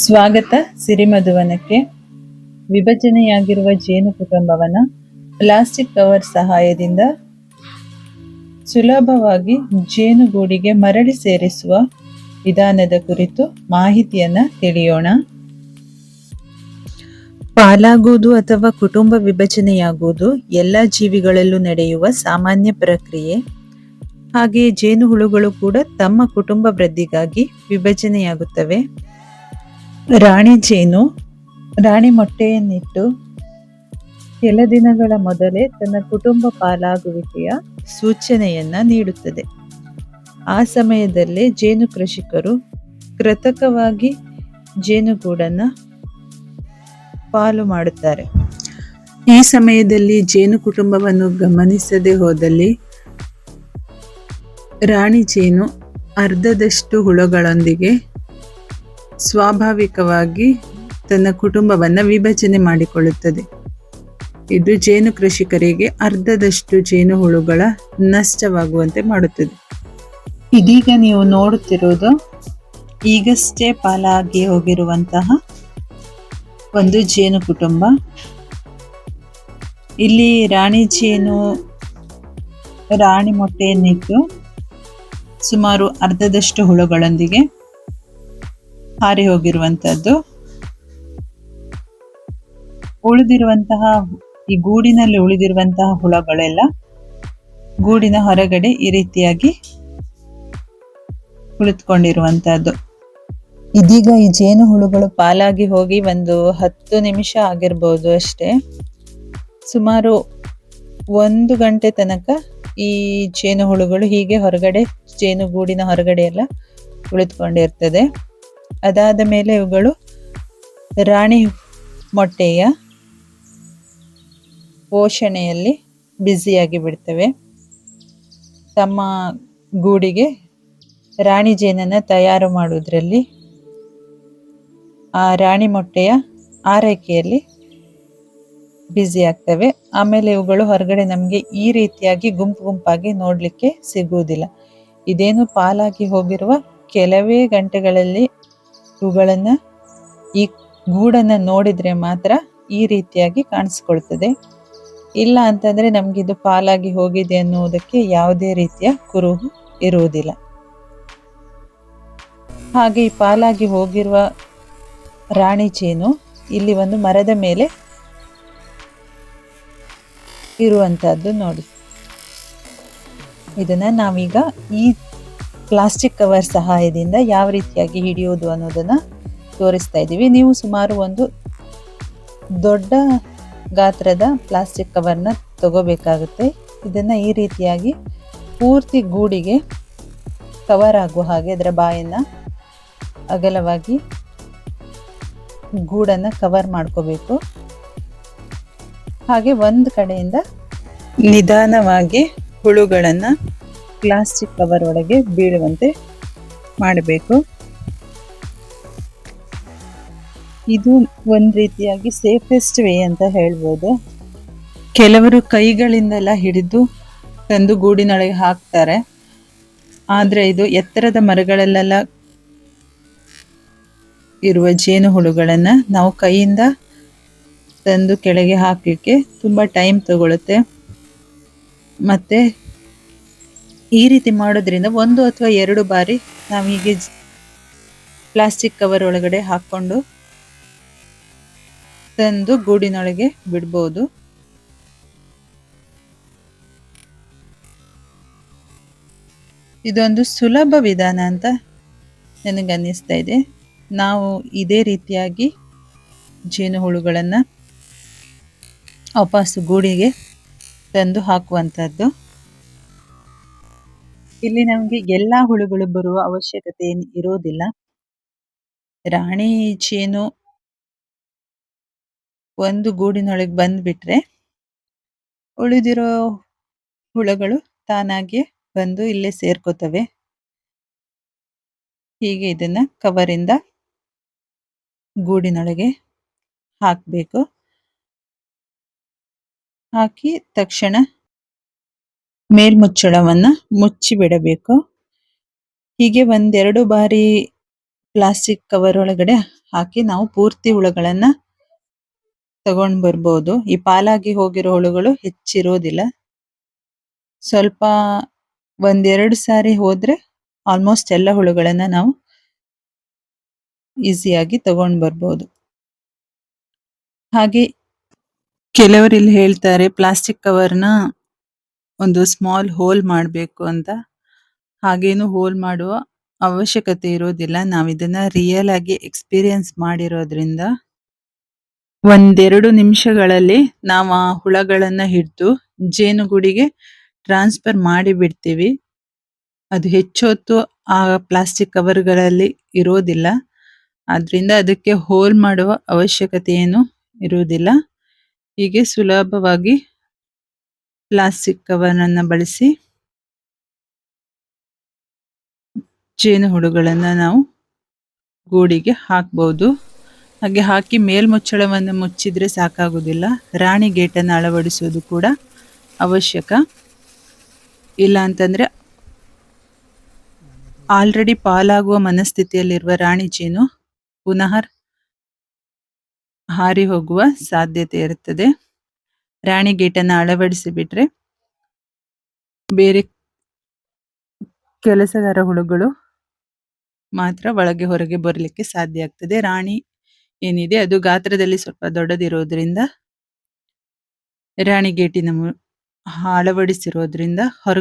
ಸ್ವಾಗತ ಸಿರಿಮಧುವನಕ್ಕೆ. ವಿಭಜನೆಯಾಗಿರುವ ಜೇನು ಕುಟುಂಬವನ್ನ plastic cover ಸಹಾಯದಿಂದ ಸುಲಭವಾಗಿ ಜೇನುಗೂಡಿಗೆ ಮರಳಿ ಸೇರಿಸುವ ವಿಧಾನದ ಕುರಿತು ಮಾಹಿತಿಯನ್ನ ತಿಳಿಯೋಣ. ಪಾಲಾಗುವುದು ಅಥವಾ ಕುಟುಂಬ ವಿಭಜನೆಯಾಗುವುದು ಎಲ್ಲ ಜೀವಿಗಳಲ್ಲೂ ನಡೆಯುವ ಸಾಮಾನ್ಯ ಪ್ರಕ್ರಿಯೆ. ಹಾಗೆಯೇ ಜೇನುಹುಳುಗಳು ಕೂಡ ತಮ್ಮ ಕುಟುಂಬ ವೃದ್ಧಿಗಾಗಿ ವಿಭಜನೆಯಾಗುತ್ತವೆ. ರಾಣಿ ಜೇನು ರಾಣಿ ಮೊಟ್ಟೆಯನ್ನಿಟ್ಟು ಕೆಲ ದಿನಗಳ ಮೊದಲೇ ತನ್ನ ಕುಟುಂಬ ಪಾಲಾಗುವಿಕೆಯ ಸೂಚನೆಯನ್ನ ನೀಡುತ್ತದೆ. ಆ ಸಮಯದಲ್ಲೇ ಜೇನು ಕೃಷಿಕರು ಕೃತಕವಾಗಿ ಜೇನುಗೂಡನ್ನ ಪಾಲು ಮಾಡುತ್ತಾರೆ. ಈ ಸಮಯದಲ್ಲಿ ಜೇನು ಕುಟುಂಬವನ್ನು ಗಮನಿಸದೆ ಹೋದಲ್ಲಿ ರಾಣಿ ಜೇನು ಅರ್ಧದಷ್ಟು ಹುಳುಗಳೊಂದಿಗೆ ಸ್ವಾಭಾವಿಕವಾಗಿ ತನ್ನ ಕುಟುಂಬವನ್ನು ವಿಭಜನೆ ಮಾಡಿಕೊಳ್ಳುತ್ತದೆ. ಇದು ಜೇನು ಕೃಷಿಕರಿಗೆ ಅರ್ಧದಷ್ಟು ಜೇನು ಹುಳುಗಳ ನಷ್ಟವಾಗುವಂತೆ ಮಾಡುತ್ತದೆ. ಇದೀಗ ನೀವು ನೋಡುತ್ತಿರುವುದು ಈಗಷ್ಟೇ ಪಾಲಾಗಿ ಹೋಗಿರುವಂತಹ ಒಂದು ಜೇನು ಕುಟುಂಬ. ಇಲ್ಲಿ ರಾಣಿ ಜೇನು ರಾಣಿ ಮೊಟ್ಟೆಯನ್ನಿಟ್ಟು ಸುಮಾರು ಅರ್ಧದಷ್ಟು ಹುಳುಗಳೊಂದಿಗೆ ಹಾರಿ ಹೋಗಿರುವಂತಹದ್ದು. ಉಳಿದಿರುವಂತಹ ಈ ಗೂಡಿನಲ್ಲಿ ಉಳಿದಿರುವಂತಹ ಹುಳುಗಳೆಲ್ಲ ಗೂಡಿನ ಹೊರಗಡೆ ಈ ರೀತಿಯಾಗಿ ಕುಳಿತುಕೊಂಡಿರುವಂತಹದ್ದು. ಇದೀಗ ಈ ಜೇನು ಹುಳುಗಳು ಪಾಲಾಗಿ ಹೋಗಿ ಒಂದು 10 ನಿಮಿಷ ಆಗಿರ್ಬೋದು ಅಷ್ಟೇ. ಸುಮಾರು 1 ಗಂಟೆ ತನಕ ಈ ಜೇನು ಹುಳುಗಳು ಹೀಗೆ ಹೊರಗಡೆ ಜೇನುಗೂಡಿನ ಹೊರಗಡೆ ಎಲ್ಲ ಕುಳಿತುಕೊಂಡಿರ್ತದೆ. ಅದಾದ ಮೇಲೆ ಇವುಗಳು ರಾಣಿ ಮೊಟ್ಟೆಯ ಪೋಷಣೆಯಲ್ಲಿ ಬ್ಯುಸಿಯಾಗಿ ಬಿಡ್ತವೆ. ತಮ್ಮ ಗೂಡಿಗೆ ರಾಣಿ ಜೇನನ್ನ ತಯಾರು ಮಾಡುವುದರಲ್ಲಿ, ಆ ರಾಣಿ ಮೊಟ್ಟೆಯ ಆರೈಕೆಯಲ್ಲಿ ಬ್ಯುಸಿ ಆಗ್ತವೆ. ಆಮೇಲೆ ಇವುಗಳು ಹೊರಗಡೆ ನಮಗೆ ಈ ರೀತಿಯಾಗಿ ಗುಂಪು ಗುಂಪಾಗಿ ನೋಡ್ಲಿಕ್ಕೆ ಸಿಗುವುದಿಲ್ಲ. ಇದೇನು ಪಾಲಾಗಿ ಹೋಗಿರುವ ಕೆಲವೇ ಗಂಟೆಗಳಲ್ಲಿ ಇವುಗಳನ್ನ ಈ ಗೂಡನ್ನ ನೋಡಿದ್ರೆ ಮಾತ್ರ ಈ ರೀತಿಯಾಗಿ ಕಾಣಿಸ್ಕೊಳ್ತದೆ. ಇಲ್ಲ ಅಂತಂದ್ರೆ ನಮ್ಗಿದು ಪಾಲಾಗಿ ಹೋಗಿದೆ ಅನ್ನುವುದಕ್ಕೆ ಯಾವುದೇ ರೀತಿಯ ಕುರುಹು ಇರುವುದಿಲ್ಲ. ಹಾಗೆ ಈ ಪಾಲಾಗಿ ಹೋಗಿರುವ ರಾಣಿ ಜೇನು ಇಲ್ಲಿ ಒಂದು ಮರದ ಮೇಲೆ ಇರುವಂತಹದ್ದು ನೋಡಿ. ಇದನ್ನ ನಾವೀಗ ಈ ಪ್ಲಾಸ್ಟಿಕ್ ಕವರ್ ಸಹಾಯದಿಂದ ಯಾವ ರೀತಿಯಾಗಿ ಹಿಡಿಯೋದು ಅನ್ನೋದನ್ನ ತೋರಿಸ್ತಾ ಇದ್ದೀವಿ. ನೀವು ಸುಮಾರು ಒಂದು ದೊಡ್ಡ ಗಾತ್ರದ ಪ್ಲಾಸ್ಟಿಕ್ ಕವರ್ನ ತಗೋಬೇಕಾಗುತ್ತೆ. ಇದನ್ನ ಈ ರೀತಿಯಾಗಿ ಪೂರ್ತಿ ಗೂಡಿಗೆ ಕವರ್ ಆಗುವ ಹಾಗೆ ಅದರ ಬಾಯನ್ನ ಅಗಲವಾಗಿ ಗೂಡನ್ನ ಕವರ್ ಮಾಡ್ಕೋಬೇಕು. ಹಾಗೆ ಒಂದು ಕಡೆಯಿಂದ ನಿಧಾನವಾಗಿ ಹುಳುಗಳನ್ನ ಪ್ಲಾಸ್ಟಿಕ್ ಕವರ್ ಒಳಗೆ ಬೀಳುವಂತೆ ಮಾಡಬೇಕು. ಇದು ಒಂದು ರೀತಿಯಾಗಿ ಸೇಫೆಸ್ಟ್ ವೇ ಅಂತ ಹೇಳ್ಬೋದು. ಕೆಲವರು ಕೈಗಳಿಂದೆಲ್ಲ ಹಿಡಿದು ತಂದು ಗೂಡಿನೊಳಗೆ ಹಾಕ್ತಾರೆ. ಆದ್ರೆ ಇದು ಎತ್ತರದ ಮರಗಳಲ್ಲೆಲ್ಲ ಇರುವ ಜೇನು ಹುಳುಗಳನ್ನ ನಾವು ಕೈಯಿಂದ ತಂದು ಕೆಳಗೆ ಹಾಕಲಿಕ್ಕೆ ತುಂಬಾ ಟೈಮ್ ತಗೊಳುತ್ತೆ. ಮತ್ತೆ ಈ ರೀತಿ ಮಾಡೋದ್ರಿಂದ 1 ಅಥವಾ 2 ಬಾರಿ ನಾವು ಹೀಗೆ ಪ್ಲಾಸ್ಟಿಕ್ ಕವರ್ ಒಳಗಡೆ ಹಾಕೊಂಡು ತಂದು ಗೂಡಿನೊಳಗೆ ಬಿಡ್ಬೋದು. ಇದೊಂದು ಸುಲಭ ವಿಧಾನ ಅಂತ ನನಗೆ ಅನ್ನಿಸ್ತಾ ಇದೆ. ನಾವು ಇದೇ ರೀತಿಯಾಗಿ ಜೇನು ಹುಳುಗಳನ್ನ ವಾಪಸ್ಸು ಗೂಡಿಗೆ ತಂದು ಹಾಕುವಂಥದ್ದು. ಇಲ್ಲಿ ನಮಗೆ ಎಲ್ಲಾ ಹುಳುಗಳು ಬರುವ ಅವಶ್ಯಕತೆ ಏನು ಇರೋದಿಲ್ಲ. ರಾಣಿ ಜೇನು ಒಂದು ಗೂಡಿನೊಳಗೆ ಬಂದ್ಬಿಟ್ರೆ ಉಳಿದಿರೋ ಹುಳುಗಳು ತಾನಾಗೆ ಬಂದು ಇಲ್ಲೇ ಸೇರ್ಕೋತವೆ. ಹೀಗೆ ಇದನ್ನ ಕವರಿಂದ ಗೂಡಿನೊಳಗೆ ಹಾಕಬೇಕು. ಹಾಕಿ ತಕ್ಷಣ ಮೇಲ್ಮುಚ್ಚಳವನ್ನ ಮುಚ್ಚಿ ಬಿಡಬೇಕು. ಹೀಗೆ 1-2 ಬಾರಿ ಪ್ಲಾಸ್ಟಿಕ್ ಕವರ್ ಒಳಗಡೆ ಹಾಕಿ ನಾವು ಪೂರ್ತಿ ಹುಳುಗಳನ್ನ ತಗೊಂಡ್ ಬರ್ಬೋದು. ಈ ಪಾಲಾಗಿ ಹೋಗಿರೋ ಹುಳುಗಳು ಹೆಚ್ಚಿರೋದಿಲ್ಲ. ಸ್ವಲ್ಪ ಒಂದೆರಡು ಸಾರಿ ಹೋದ್ರೆ ಆಲ್ಮೋಸ್ಟ್ ಎಲ್ಲ ಹುಳುಗಳನ್ನ ನಾವು ಈಸಿಯಾಗಿ ತಗೊಂಡ್ ಬರ್ಬೋದು. ಹಾಗೆ ಕೆಲವರು ಇಲ್ಲಿ ಹೇಳ್ತಾರೆ ಪ್ಲಾಸ್ಟಿಕ್ ಕವರ್ನ ಒಂದು ಸ್ಮಾಲ್ ಹೋಲ್ ಮಾಡಬೇಕು ಅಂತ. ಹಾಗೇನು ಹೋಲ್ ಮಾಡುವ ಅವಶ್ಯಕತೆ ಇರೋದಿಲ್ಲ. ನಾವು ಇದನ್ನ ರಿಯಲ್ ಆಗಿ ಎಕ್ಸ್ಪೀರಿಯನ್ಸ್ ಮಾಡಿರೋದ್ರಿಂದ ಒಂದೆರಡು ನಿಮಿಷಗಳಲ್ಲಿ ನಾವು ಆ ಹುಳಗಳನ್ನ ಹಿಡಿದು ಜೇನುಗೂಡಿಗೆ ಟ್ರಾನ್ಸ್ಫರ್ ಮಾಡಿ ಬಿಡ್ತೀವಿ. ಅದು ಹೆಚ್ಚು ಹೊತ್ತು ಆ ಪ್ಲಾಸ್ಟಿಕ್ ಕವರ್ಗಳಲ್ಲಿ ಇರೋದಿಲ್ಲ. ಆದ್ರಿಂದ ಅದಕ್ಕೆ ಹೋಲ್ ಮಾಡುವ ಅವಶ್ಯಕತೆ ಏನು ಇರುವುದಿಲ್ಲ. ಹೀಗೆ ಸುಲಭವಾಗಿ ಪ್ಲಾಸ್ಟಿಕ್ ಕವರನ್ನ ಬಳಸಿ ಜೇನು ಹುಳುಗಳನ್ನ ನಾವು ಗೂಡಿಗೆ ಹಾಕಬಹುದು. ಹಾಗೆ ಹಾಕಿ ಮೇಲ್ಮುಚ್ಚಳವನ್ನು ಮುಚ್ಚಿದ್ರೆ ಸಾಕಾಗುವುದಿಲ್ಲ. ರಾಣಿ ಗೇಟನ್ನು ಅಳವಡಿಸುವುದು ಕೂಡ ಅವಶ್ಯಕ. ಇಲ್ಲ ಅಂತಂದ್ರೆ ಆಲ್ರೆಡಿ ಪಾಲಾಗುವ ಮನಸ್ಥಿತಿಯಲ್ಲಿರುವ ರಾಣಿ ಜೇನು ಪುನಃ ಹಾರಿ ಹೋಗುವ ಸಾಧ್ಯತೆ ಇರುತ್ತದೆ. ರಾಣಿ ಗೇಟನ್ನು ಅಳವಡಿಸಿ ಬಿಟ್ರೆ ಬೇರೆ ಕೆಲಸಗಾರ ಹುಳುಗಳು ಮಾತ್ರ ಒಳಗೆ ಹೊರಗೆ ಬರಲಿಕ್ಕೆ ಸಾಧ್ಯ ಆಗ್ತದೆ. ರಾಣಿ ಏನಿದೆ ಅದು ಗಾತ್ರದಲ್ಲಿ ಸ್ವಲ್ಪ ದೊಡ್ಡದಿರೋದ್ರಿಂದ ರಾಣಿ ಗೇಟಿನ ಅಳವಡಿಸಿರೋದ್ರಿಂದ ಹೊರಗೆ